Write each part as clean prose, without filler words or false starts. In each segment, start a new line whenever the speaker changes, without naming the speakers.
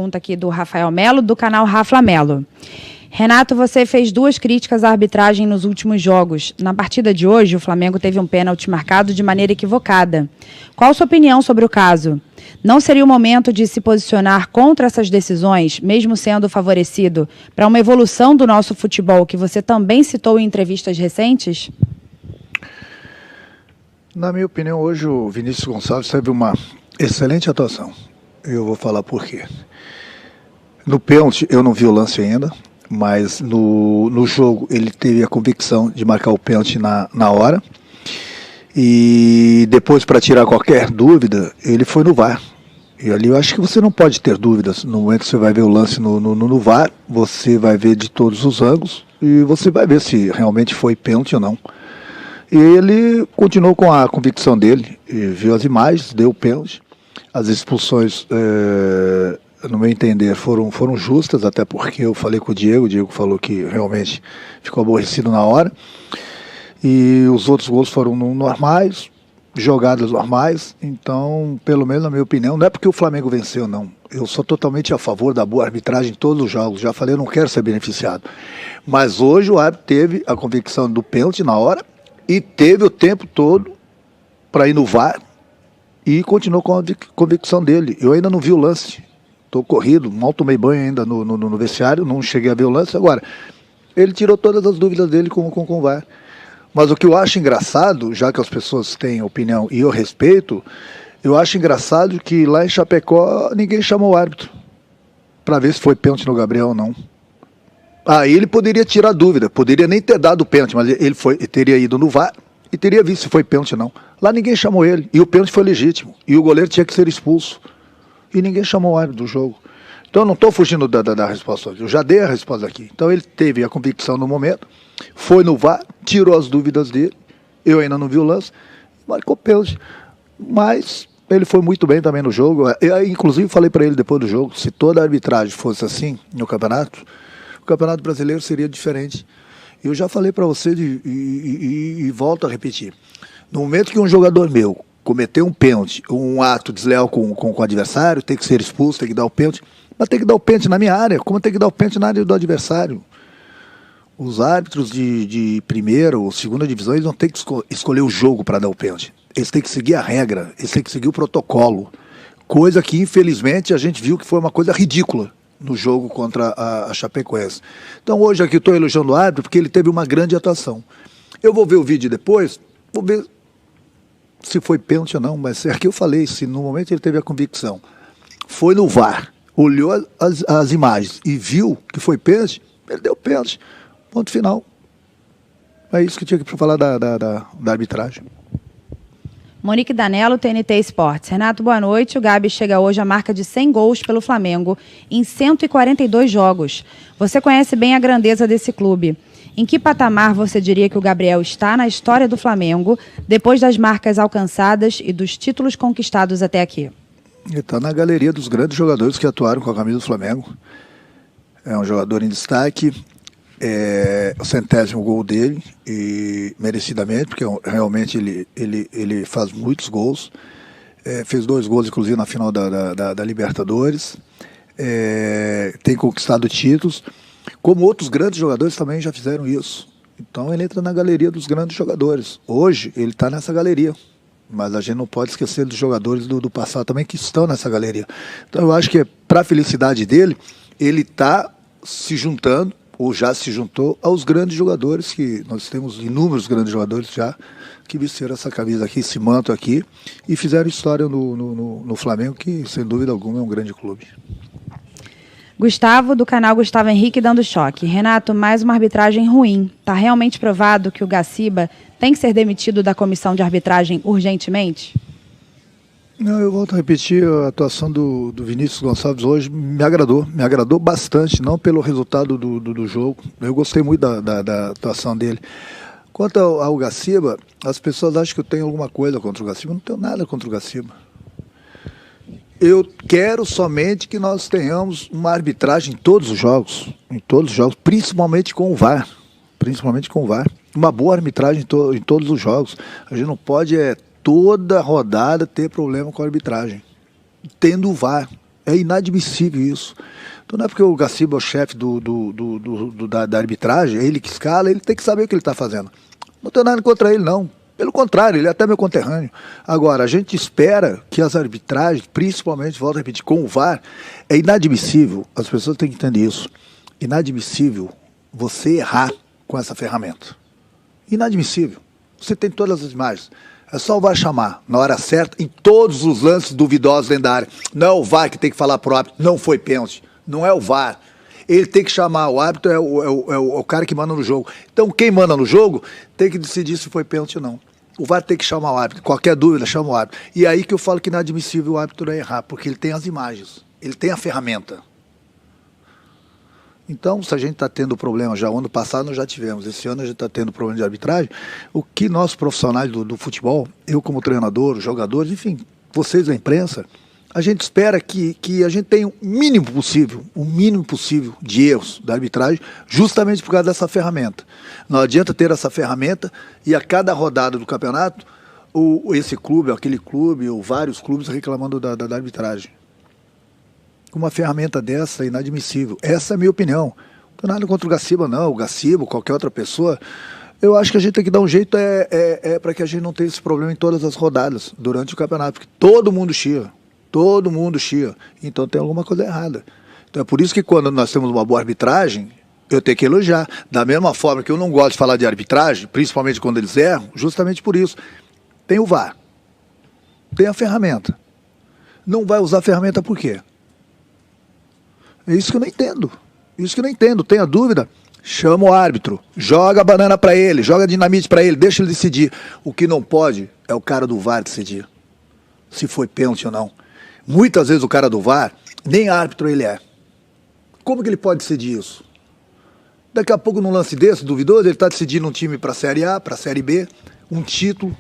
Pergunta aqui do Rafael Melo, do canal Rafa Melo. Renato, você fez 2 críticas à arbitragem nos últimos jogos. Na partida de hoje, o Flamengo teve um pênalti marcado de maneira equivocada. Qual a sua opinião sobre o caso? Não seria o momento de se posicionar contra essas decisões, mesmo sendo favorecido, para uma evolução do nosso futebol, que você também citou em entrevistas recentes?
Na minha opinião, hoje o Vinícius Gonçalves teve uma excelente atuação. Eu vou falar por quê. No pênalti, eu não vi o lance ainda, mas no jogo ele teve a convicção de marcar o pênalti na hora. E depois, para tirar qualquer dúvida, ele foi no VAR. E ali eu acho que você não pode ter dúvidas. No momento que você vai ver o lance no VAR, você vai ver de todos os ângulos e você vai ver se realmente foi pênalti ou não. E ele continuou com a convicção dele, viu as imagens, deu o pênalti. As expulsões, no meu entender, foram justas, até porque eu falei com o Diego falou que realmente ficou aborrecido na hora. E os outros gols foram normais, jogadas normais. Então, pelo menos na minha opinião, não é porque o Flamengo venceu, não. Eu sou totalmente a favor da boa arbitragem em todos os jogos. Já falei, eu não quero ser beneficiado. Mas hoje o árbitro teve a convicção do pênalti na hora e teve o tempo todo para ir no VAR e continuou com a convicção dele. Eu ainda não vi o lance. Estou corrido, mal tomei banho ainda no vestiário, não cheguei a ver o lance. Agora, ele tirou todas as dúvidas dele com o VAR. Mas o que eu acho engraçado, já que as pessoas têm opinião e eu respeito, eu acho engraçado que lá em Chapecó ninguém chamou o árbitro para ver se foi pênalti no Gabriel ou não. Aí ele poderia tirar dúvida, poderia nem ter dado o pênalti, mas ele teria ido no VAR e teria visto se foi pênalti ou não. Lá ninguém chamou ele, e o pênalti foi legítimo, e o goleiro tinha que ser expulso. E ninguém chamou o árbitro do jogo. Então eu não estou fugindo da resposta, eu já dei a resposta aqui. Então ele teve a convicção no momento, foi no VAR, tirou as dúvidas dele, eu ainda não vi o lance, marcou pênalti. Mas ele foi muito bem também no jogo. Eu, inclusive, falei para ele depois do jogo, se toda a arbitragem fosse assim no campeonato, o Campeonato Brasileiro seria diferente. Eu já falei para você e volto a repetir. No momento que um jogador meu cometer um pênalti, um ato desleal com o adversário, tem que ser expulso, tem que dar o pênalti, mas tem que dar o pênalti na minha área, como tem que dar o pênalti na área do adversário. Os árbitros de primeira ou segunda divisão, eles não têm que escolher o jogo para dar o pênalti. Eles têm que seguir a regra, eles têm que seguir o protocolo. Coisa que, infelizmente, a gente viu que foi uma coisa ridícula no jogo contra a Chapecoense. Então hoje aqui estou elogiando o árbitro porque ele teve uma grande atuação. Eu vou ver o vídeo depois, vou ver se foi pênalti ou não, mas aqui eu falei, se no momento ele teve a convicção, foi no VAR, olhou as imagens e viu que foi pênalti, ele deu pênalti. Ponto final. É isso que tinha que falar da arbitragem.
Monique Danello, TNT Esportes. Renato, boa noite. O Gabi chega hoje à marca de 100 gols pelo Flamengo em 142 jogos. Você conhece bem a grandeza desse clube. Em que patamar você diria que o Gabriel está na história do Flamengo, depois das marcas alcançadas e dos títulos conquistados até aqui?
Ele está na galeria dos grandes jogadores que atuaram com a camisa do Flamengo. É um jogador em destaque. É o 100º gol dele, e merecidamente, porque realmente ele faz muitos gols. Fez 2 gols, inclusive, na final da Libertadores. Tem conquistado títulos, como outros grandes jogadores também já fizeram isso. Então ele entra na galeria dos grandes jogadores. Hoje ele está nessa galeria, mas a gente não pode esquecer dos jogadores do passado também que estão nessa galeria. Então eu acho que para a felicidade dele, ele está se juntando, ou já se juntou aos grandes jogadores, que nós temos inúmeros grandes jogadores já, que vestiram essa camisa aqui, esse manto aqui, e fizeram história no Flamengo, que sem dúvida alguma é um grande clube.
Gustavo, do canal Gustavo Henrique, dando choque. Renato, mais uma arbitragem ruim. Está realmente provado que o Gaciba tem que ser demitido da comissão de arbitragem urgentemente?
Não, eu volto a repetir, a atuação do Vinícius Gonçalves hoje me agradou bastante, não pelo resultado do jogo, eu gostei muito da atuação dele. Quanto ao Gaciba, as pessoas acham que eu tenho alguma coisa contra o Gaciba, eu não tenho nada contra o Gaciba. Eu quero somente que nós tenhamos uma arbitragem em todos os jogos, principalmente com o VAR, uma boa arbitragem em todos os jogos. A gente não pode toda rodada ter problema com a arbitragem, tendo o VAR. É inadmissível isso. Então não é porque o Gaciba é o chefe da arbitragem, é ele que escala, ele tem que saber o que ele está fazendo. Não tenho nada contra ele, não. Pelo contrário, ele é até meu conterrâneo. Agora, a gente espera que as arbitragens, principalmente, volto a repetir, com o VAR, é inadmissível, as pessoas têm que entender isso, inadmissível você errar com essa ferramenta. Inadmissível. Você tem todas as imagens. É só o VAR chamar, na hora certa, em todos os lances duvidosos dentro da área. Não é o VAR que tem que falar pro árbitro, não foi pênalti. Não é o VAR. Ele tem que chamar, o árbitro é o cara que manda no jogo. Então quem manda no jogo tem que decidir se foi pênalti ou não. O VAR tem que chamar o árbitro. Qualquer dúvida, chama o árbitro. E é aí que eu falo que é inadmissível o árbitro errar, porque ele tem as imagens, ele tem a ferramenta. Então, se a gente está tendo problema, já o ano passado nós já tivemos, esse ano a gente está tendo problema de arbitragem, o que nós profissionais do futebol, eu como treinador, os jogadores, enfim, vocês da imprensa, a gente espera que a gente tenha o mínimo possível de erros da arbitragem, justamente por causa dessa ferramenta. Não adianta ter essa ferramenta e a cada rodada do campeonato, esse clube, aquele clube, ou vários clubes reclamando da arbitragem. Uma ferramenta dessa é inadmissível. Essa é a minha opinião. Não tenho nada contra o Gaciba, não. O Gaciba, qualquer outra pessoa. Eu acho que a gente tem que dar um jeito para que a gente não tenha esse problema em todas as rodadas durante o campeonato. Porque todo mundo chia. Todo mundo chia. Então tem alguma coisa errada. Então é por isso que quando nós temos uma boa arbitragem, eu tenho que elogiar. Da mesma forma que eu não gosto de falar de arbitragem, principalmente quando eles erram, justamente por isso. Tem o VAR. Tem a ferramenta. Não vai usar a ferramenta por quê? É isso que eu não entendo. Isso que eu não entendo. Tenha dúvida? Chama o árbitro. Joga a banana para ele. Joga a dinamite para ele. Deixa ele decidir. O que não pode é o cara do VAR decidir. Se foi pênalti ou não. Muitas vezes o cara do VAR, nem árbitro ele é. Como que ele pode decidir isso? Daqui a pouco num lance desse, duvidoso, ele está decidindo um time para a Série A, para a Série B, um título.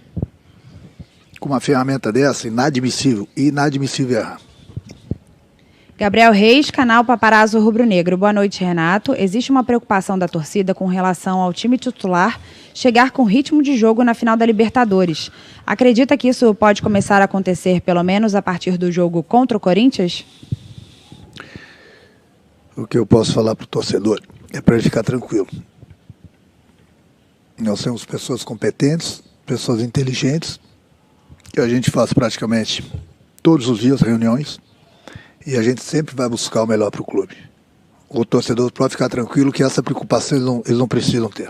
Com uma ferramenta dessa, inadmissível. Inadmissível errar.
Gabriel Reis, canal Paparazzo Rubro Negro. Boa noite, Renato. Existe uma preocupação da torcida com relação ao time titular chegar com ritmo de jogo na final da Libertadores. Acredita que isso pode começar a acontecer, pelo menos a partir do jogo contra o Corinthians?
O que eu posso falar para o torcedor é para ele ficar tranquilo. Nós temos pessoas competentes, pessoas inteligentes, que a gente faz praticamente todos os dias reuniões. E a gente sempre vai buscar o melhor para o clube. O torcedor pode ficar tranquilo que essa preocupação eles não precisam ter.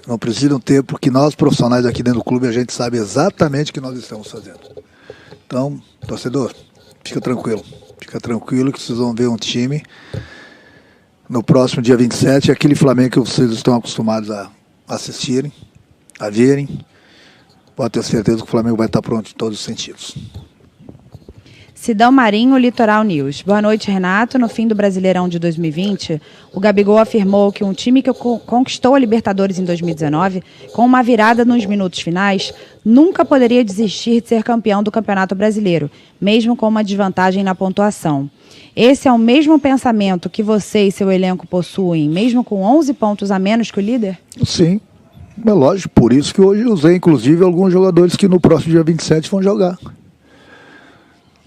Não precisam ter porque nós profissionais aqui dentro do clube a gente sabe exatamente o que nós estamos fazendo. Então, torcedor, fica tranquilo. Fica tranquilo que vocês vão ver um time no próximo dia 27, aquele Flamengo que vocês estão acostumados a assistirem, a verem. Pode ter certeza que o Flamengo vai estar pronto em todos os sentidos.
Sidão Marinho, Litoral News. Boa noite, Renato. No fim do Brasileirão de 2020, o Gabigol afirmou que um time que conquistou a Libertadores em 2019, com uma virada nos minutos finais, nunca poderia desistir de ser campeão do Campeonato Brasileiro, mesmo com uma desvantagem na pontuação. Esse é o mesmo pensamento que você e seu elenco possuem, mesmo com 11 pontos a menos que o líder?
Sim, é lógico. Por isso que hoje eu usei, inclusive, alguns jogadores que no próximo dia 27 vão jogar.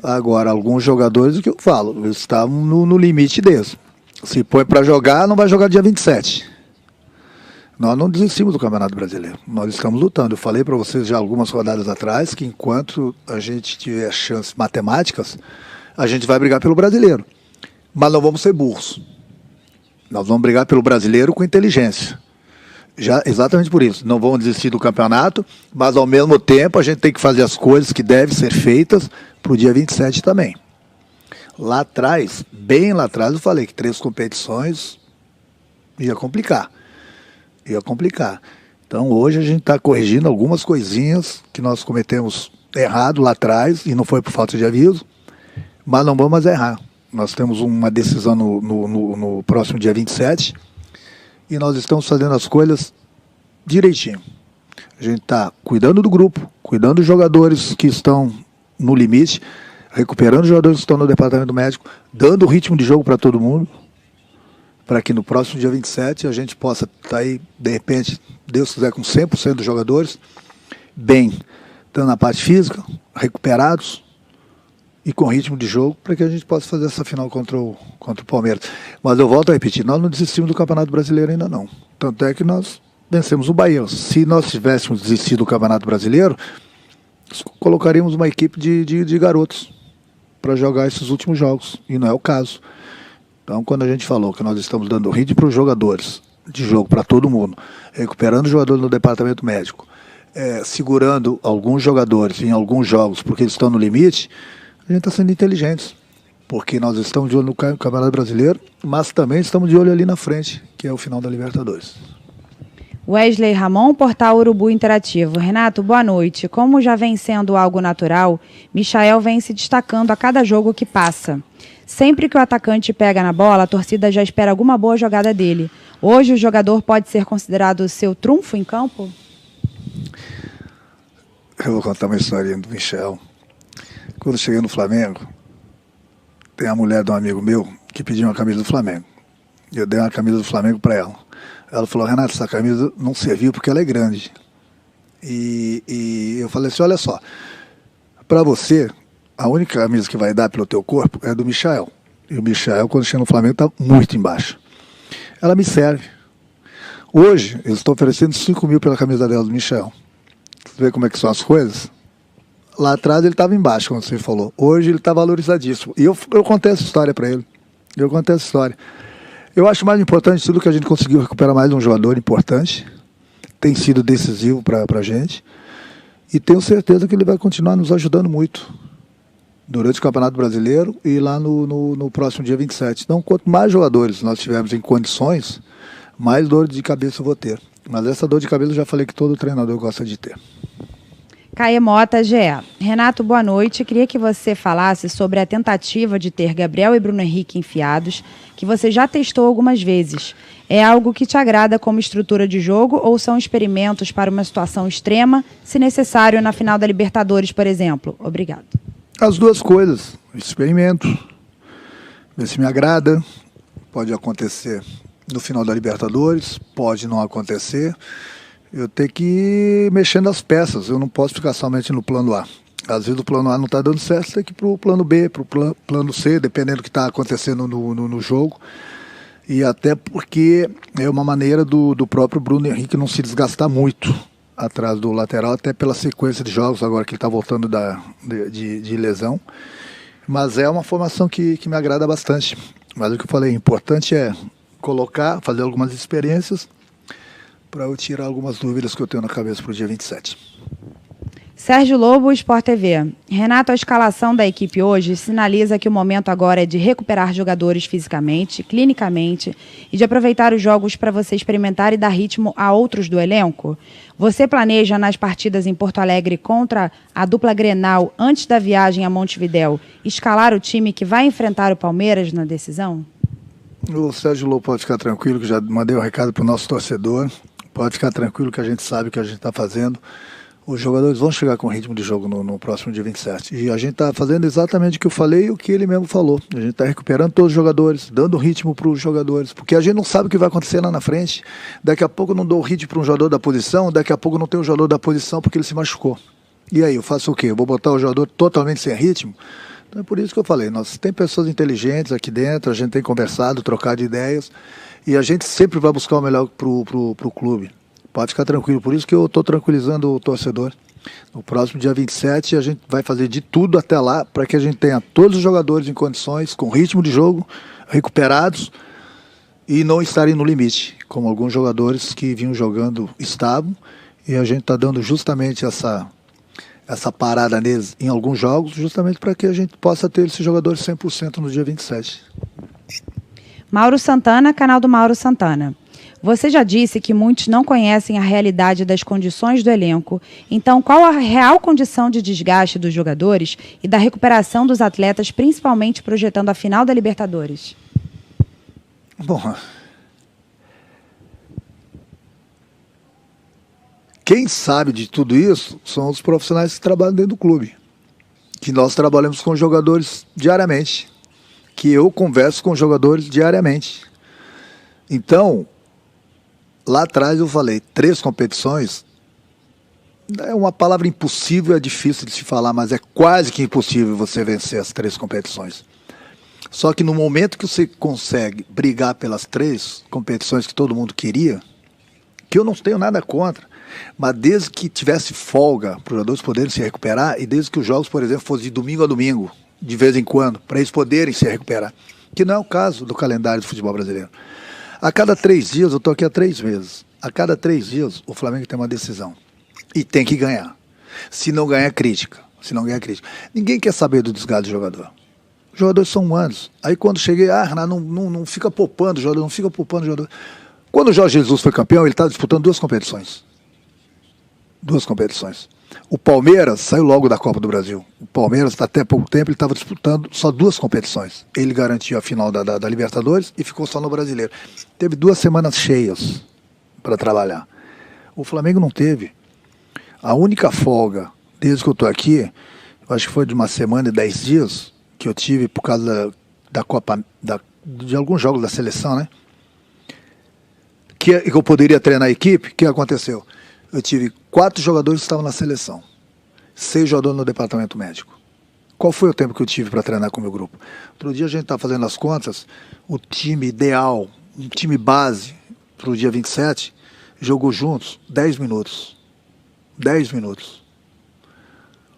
Agora, alguns jogadores, o que eu falo, eles estavam no limite deles. Se põe para jogar, não vai jogar dia 27. Nós não desistimos do Campeonato Brasileiro. Nós estamos lutando. Eu falei para vocês já algumas rodadas atrás que enquanto a gente tiver chances matemáticas, a gente vai brigar pelo Brasileiro. Mas não vamos ser burros. Nós vamos brigar pelo Brasileiro com inteligência. Já, exatamente por isso. Não vamos desistir do campeonato, mas ao mesmo tempo a gente tem que fazer as coisas que devem ser feitas para o dia 27 também. Lá atrás, bem lá atrás, eu falei que 3 competições ia complicar. Ia complicar. Então hoje a gente está corrigindo algumas coisinhas que nós cometemos errado lá atrás, e não foi por falta de aviso, mas não vamos mais errar. Nós temos uma decisão no próximo dia 27, e nós estamos fazendo as coisas direitinho. A gente está cuidando do grupo, cuidando dos jogadores que estão no limite, recuperando os jogadores que estão no departamento médico, dando ritmo de jogo para todo mundo, para que no próximo dia 27 a gente possa estar aí, de repente, Deus quiser, com 100% dos jogadores, bem, tanto na parte física, recuperados, e com ritmo de jogo para que a gente possa fazer essa final contra o Palmeiras. Mas eu volto a repetir, nós não desistimos do Campeonato Brasileiro ainda não. Tanto é que nós vencemos o Bahia. Se nós tivéssemos desistido do Campeonato Brasileiro, colocaríamos uma equipe de garotos para jogar esses últimos jogos, e não é o caso. Então, quando a gente falou que nós estamos dando ritmo para os jogadores, de jogo para todo mundo, recuperando os jogadores no departamento médico, segurando alguns jogadores em alguns jogos porque eles estão no limite, a gente está sendo inteligente, porque nós estamos de olho no Campeonato Brasileiro, mas também estamos de olho ali na frente, que é o final da Libertadores.
Wesley Ramon, Portal Urubu Interativo. Renato, boa noite. Como já vem sendo algo natural, Michael vem se destacando a cada jogo que passa. Sempre que o atacante pega na bola, a torcida já espera alguma boa jogada dele. Hoje o jogador pode ser considerado seu trunfo em campo?
Eu vou contar uma historinha do Michel. Quando eu cheguei no Flamengo, tem a mulher de um amigo meu que pediu uma camisa do Flamengo. Eu dei uma camisa do Flamengo para ela. Ela falou, Renato, essa camisa não serviu porque ela é grande. E eu falei assim, olha só, para você, a única camisa que vai dar pelo teu corpo é do Michael. E o Michael, quando chega no Flamengo, está muito embaixo. Ela me serve. Hoje, eu estou oferecendo 5 mil pela camisa dela do Michael. Você vê como é que são as coisas? Lá atrás ele estava embaixo, como você falou. Hoje ele está valorizadíssimo. E eu contei essa história para ele. Eu acho mais importante tudo que a gente conseguiu recuperar mais um jogador importante. Tem sido decisivo para a gente. E tenho certeza que ele vai continuar nos ajudando muito durante o Campeonato Brasileiro e lá no próximo dia 27. Então, quanto mais jogadores nós tivermos em condições, mais dor de cabeça eu vou ter. Mas essa dor de cabeça eu já falei que todo treinador gosta de ter.
Caê Mota, GE. Renato, boa noite. Queria que você falasse sobre a tentativa de ter Gabriel e Bruno Henrique enfiados, que você já testou algumas vezes. É algo que te agrada como estrutura de jogo ou são experimentos para uma situação extrema, se necessário na final da Libertadores, por exemplo? Obrigado.
As duas coisas. Experimento. Ver se me agrada. Pode acontecer no final da Libertadores, pode não acontecer. Eu tenho que ir mexendo as peças, eu não posso ficar somente no plano A. Às vezes o plano A não está dando certo, tem que ir para o plano B, para o plano C, dependendo do que está acontecendo no jogo. E até porque é uma maneira do próprio Bruno Henrique não se desgastar muito atrás do lateral, até pela sequência de jogos, agora que ele está voltando de lesão. Mas é uma formação que me agrada bastante. Mas o que eu falei, importante é colocar, fazer algumas experiências, para eu tirar algumas dúvidas que eu tenho na cabeça para o dia 27.
Sérgio Lobo, Sport TV. Renato, a escalação da equipe hoje sinaliza que o momento agora é de recuperar jogadores fisicamente, clinicamente e de aproveitar os jogos para você experimentar e dar ritmo a outros do elenco? Você planeja nas partidas em Porto Alegre contra a dupla Grenal, antes da viagem a Montevidéu, escalar o time que vai enfrentar o Palmeiras na decisão?
O Sérgio Lobo pode ficar tranquilo, que já mandei um recado para o nosso torcedor. Pode ficar tranquilo que a gente sabe o que a gente está fazendo. Os jogadores vão chegar com ritmo de jogo no próximo dia 27. E a gente está fazendo exatamente o que eu falei e o que ele mesmo falou. A gente está recuperando todos os jogadores, dando ritmo para os jogadores. Porque a gente não sabe o que vai acontecer lá na frente. Daqui a pouco eu não dou ritmo para um jogador da posição, daqui a pouco eu não tenho um jogador da posição porque ele se machucou. E aí, eu faço o quê? Eu vou botar o jogador totalmente sem ritmo? Então é por isso que eu falei, nós tem pessoas inteligentes aqui dentro, a gente tem conversado, trocado ideias. E a gente sempre vai buscar o melhor pro clube. Pode ficar tranquilo. Por isso que eu estou tranquilizando o torcedor. No próximo dia 27 a gente vai fazer de tudo até lá para que a gente tenha todos os jogadores em condições, com ritmo de jogo, recuperados e não estarem no limite, como alguns jogadores que vinham jogando estavam. E a gente está dando justamente essa parada neles em alguns jogos, justamente para que a gente possa ter esses jogadores 100% no dia 27.
Mauro Santana, canal do Mauro Santana. Você já disse que muitos não conhecem a realidade das condições do elenco. Então, qual a real condição de desgaste dos jogadores e da recuperação dos atletas, principalmente projetando a final da Libertadores?
Bom, quem sabe de tudo isso são os profissionais que trabalham dentro do clube. Que nós trabalhamos com jogadores diariamente. Que eu converso com jogadores diariamente. Então, lá atrás eu falei, 3 competições É uma palavra impossível, é difícil de se falar, mas é quase que impossível você vencer as 3 competições. Só que no momento que você consegue brigar pelas 3 competições que todo mundo queria, que eu não tenho nada contra, mas desde que tivesse folga para os jogadores poderem se recuperar e desde que os jogos, por exemplo, fossem de domingo a domingo, de vez em quando, para eles poderem se recuperar, que não é o caso do calendário do futebol brasileiro. A cada 3 dias, eu estou aqui há 3 meses, a cada 3 dias o Flamengo tem uma decisão e tem que ganhar. Se não ganhar, crítica. Se não ganhar, crítica. Ninguém quer saber do desgaste do jogador. Os jogadores são humanos. Aí quando cheguei, Renato, não fica poupando o jogador, não fica poupando o jogador. Quando o Jorge Jesus foi campeão, ele estava disputando 2 competições. 2 competições. O Palmeiras saiu logo da Copa do Brasil. O Palmeiras, até pouco tempo, ele estava disputando só 2 competições. Ele garantiu a final da Libertadores e ficou só no Brasileiro. Teve 2 semanas cheias para trabalhar. O Flamengo não teve. A única folga, desde que eu estou aqui, eu acho que foi de uma semana e 10 dias, que eu tive por causa da Copa, de alguns jogos da seleção, né? Que eu poderia treinar a equipe. O que aconteceu? Eu tive 4 jogadores que estavam na seleção, 6 jogadores no departamento médico. Qual foi o tempo que eu tive para treinar com o meu grupo? Outro dia a gente estava fazendo as contas, o time ideal, um time base para o dia 27, jogou juntos 10 minutos. 10 minutos.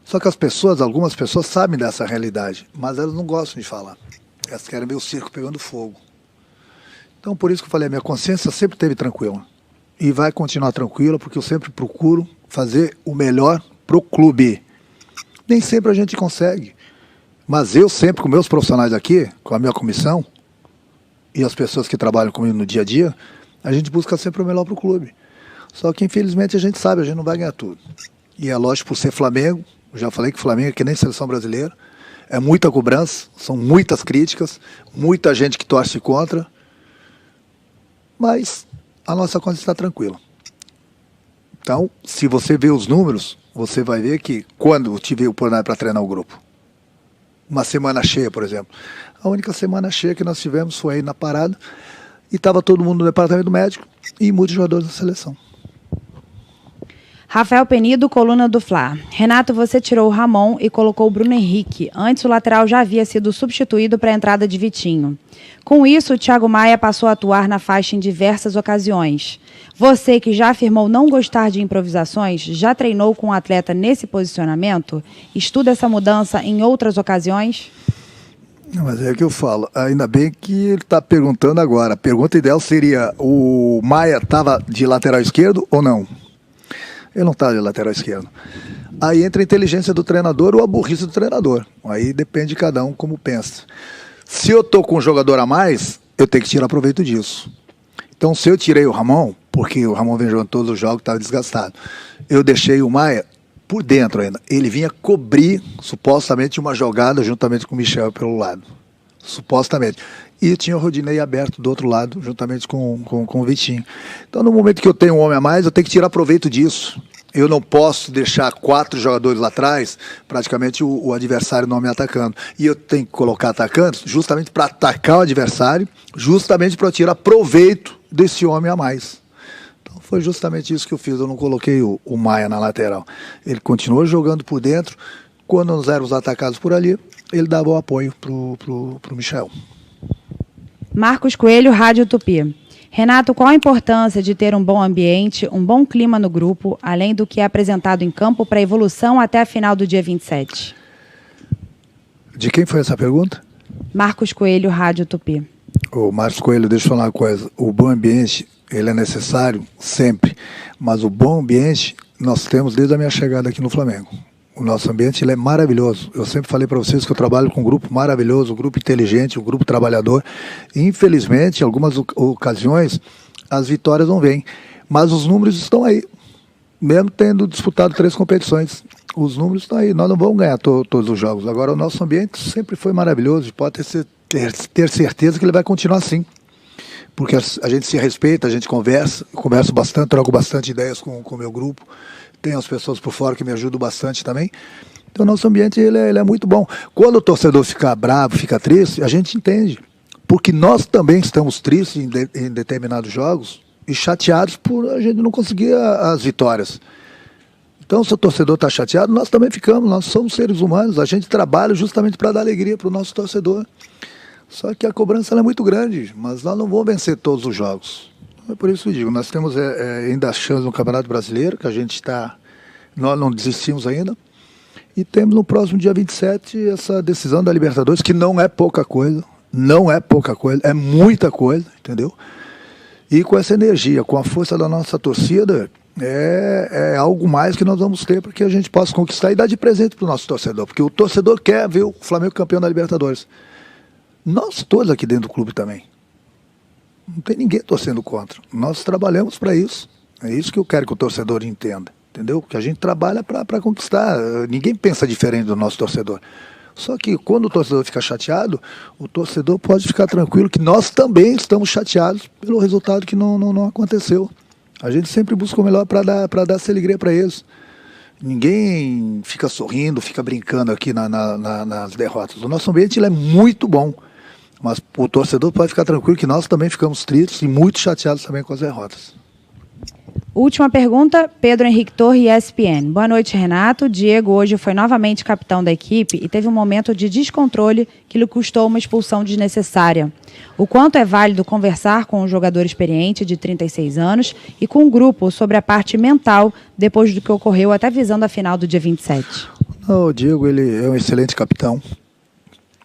Só que algumas pessoas sabem dessa realidade, mas elas não gostam de falar. Elas querem ver o circo pegando fogo. Então por isso que eu falei, a minha consciência sempre esteve tranquila. E vai continuar tranquila, porque eu sempre procuro fazer o melhor pro clube. Nem sempre a gente consegue. Mas eu sempre, com meus profissionais aqui, com a minha comissão, e as pessoas que trabalham comigo no dia a dia, a gente busca sempre o melhor pro clube. Só que infelizmente a gente sabe, a gente não vai ganhar tudo. E é lógico, por ser Flamengo, eu já falei que Flamengo é que nem seleção brasileira, é muita cobrança, são muitas críticas, muita gente que torce contra, mas a nossa conta está tranquila. Então, se você ver os números, você vai ver que quando eu tive o oportunidade para treinar o grupo, uma semana cheia, por exemplo, a única semana cheia que nós tivemos foi aí na parada, e estava todo mundo no departamento médico e muitos jogadores da seleção.
Rafael Penido, coluna do Fla. Renato, você tirou o Ramon e colocou o Bruno Henrique. Antes o lateral já havia sido substituído para a entrada de Vitinho. Com isso, o Thiago Maia passou a atuar na faixa em diversas ocasiões. Você, que já afirmou não gostar de improvisações, já treinou com o atleta nesse posicionamento? Estuda essa mudança em outras ocasiões?
Mas é o que eu falo, ainda bem que ele está perguntando agora. A pergunta ideal seria, o Maia estava de lateral esquerdo ou não? Ele não está de lateral esquerdo. Aí entra a inteligência do treinador ou a burrice do treinador. Aí depende de cada um como pensa. Se eu estou com um jogador a mais, eu tenho que tirar proveito disso. Então se eu tirei o Ramon, porque o Ramon vem jogando todos os jogos, estava desgastado, eu deixei o Maia por dentro ainda. Ele vinha cobrir, supostamente, uma jogada juntamente com o Michel pelo lado. Supostamente. E tinha o Rodinei aberto do outro lado, juntamente com o Vitinho. Então, no momento que eu tenho um homem a mais, eu tenho que tirar proveito disso. Eu não posso deixar 4 jogadores lá atrás, praticamente o adversário não me atacando. E eu tenho que colocar atacantes justamente para atacar o adversário, justamente para tirar proveito desse homem a mais. Então, foi justamente isso que eu fiz. Eu não coloquei o Maia na lateral. Ele continuou jogando por dentro. Quando nós éramos atacados por ali, ele dava o apoio pro Michel.
Marcos Coelho, Rádio Tupi. Renato, qual a importância de ter um bom ambiente, um bom clima no grupo, além do que é apresentado em campo para a evolução até a final do dia 27?
De quem foi essa pergunta?
Marcos Coelho, Rádio Tupi.
Ô, Marcos Coelho, deixa eu falar uma coisa. O bom ambiente, ele é necessário sempre, mas o bom ambiente nós temos desde a minha chegada aqui no Flamengo. O nosso ambiente ele é maravilhoso. Eu sempre falei para vocês que eu trabalho com um grupo maravilhoso, um grupo inteligente, um grupo trabalhador. Infelizmente, em algumas ocasiões, as vitórias não vêm. Mas os números estão aí. Mesmo tendo disputado 3 competições, os números estão aí. Nós não vamos ganhar todos os jogos. Agora, o nosso ambiente sempre foi maravilhoso. Pode ter certeza que ele vai continuar assim. Porque a gente se respeita, a gente converso bastante, troco bastante ideias com o meu grupo. Tem as pessoas por fora que me ajudam bastante também. Então o nosso ambiente ele é muito bom. Quando o torcedor fica bravo, fica triste, a gente entende. Porque nós também estamos tristes em determinados jogos e chateados por a gente não conseguir as vitórias. Então, se o torcedor está chateado, nós também ficamos, nós somos seres humanos, a gente trabalha justamente para dar alegria para o nosso torcedor. Só que a cobrança é muito grande, mas nós não vamos vencer todos os jogos. É por isso que eu digo, nós temos ainda a chance no Campeonato Brasileiro, que a gente está, nós não desistimos ainda, e temos no próximo dia 27 essa decisão da Libertadores, que não é pouca coisa, é muita coisa, entendeu? E com essa energia, com a força da nossa torcida, é algo mais que nós vamos ter para que a gente possa conquistar e dar de presente para o nosso torcedor, porque o torcedor quer ver o Flamengo campeão da Libertadores. Nós todos aqui dentro do clube também. Não tem ninguém torcendo contra. Nós trabalhamos para isso. É isso que eu quero que o torcedor entenda, entendeu? Que a gente trabalha para conquistar. Ninguém pensa diferente do nosso torcedor. Só que quando o torcedor fica chateado, o torcedor pode ficar tranquilo que nós também estamos chateados pelo resultado que não aconteceu. A gente sempre busca o melhor para dar essa alegria para eles. Ninguém fica sorrindo, fica brincando aqui nas derrotas. O nosso ambiente ele é muito bom, mas o torcedor pode ficar tranquilo que nós também ficamos tristes e muito chateados também com as derrotas.
Última pergunta, Pedro Henrique Torre, ESPN. Boa noite, Renato. Diego hoje foi novamente capitão da equipe e teve um momento de descontrole que lhe custou uma expulsão desnecessária. O quanto é válido conversar com um jogador experiente de 36 anos e com o grupo sobre a parte mental depois do que ocorreu até visando a final do dia 27?
Não, o Diego ele é um excelente capitão.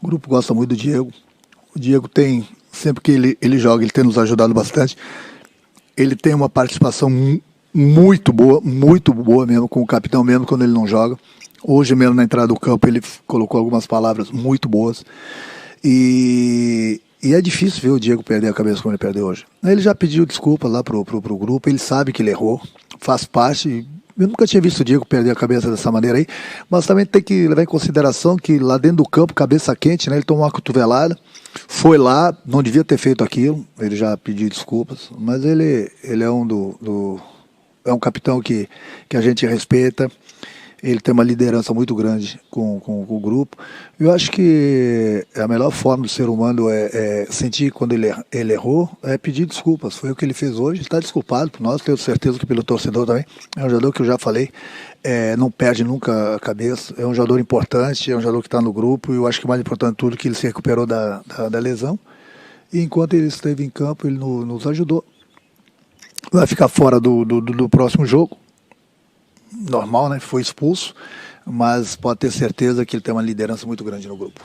O grupo gosta muito do Diego. O Diego tem, sempre que ele joga, ele tem nos ajudado bastante. Ele tem uma participação muito boa mesmo com o capitão, mesmo quando ele não joga. Hoje mesmo na entrada do campo ele colocou algumas palavras muito boas. E é difícil ver o Diego perder a cabeça como ele perdeu hoje. Ele já pediu desculpa lá pro grupo, ele sabe que ele errou, faz parte. Eu nunca tinha visto o Diego perder a cabeça dessa maneira aí, mas também tem que levar em consideração que lá dentro do campo, cabeça quente, né, ele tomou uma cotovelada, foi lá, não devia ter feito aquilo, ele já pediu desculpas, mas ele é um capitão que a gente respeita, ele tem uma liderança muito grande com o grupo. Eu acho que a melhor forma do ser humano é sentir quando ele errou, é pedir desculpas. Foi o que ele fez hoje, ele está desculpado por nós, tenho certeza que pelo torcedor também. É um jogador que eu já falei, não perde nunca a cabeça, é um jogador importante, é um jogador que está no grupo, e eu acho que o mais importante de tudo é que ele se recuperou da lesão, e enquanto ele esteve em campo, ele nos ajudou. Vai ficar fora do próximo jogo, normal, né? Foi expulso, mas pode ter certeza que ele tem uma liderança muito grande no grupo.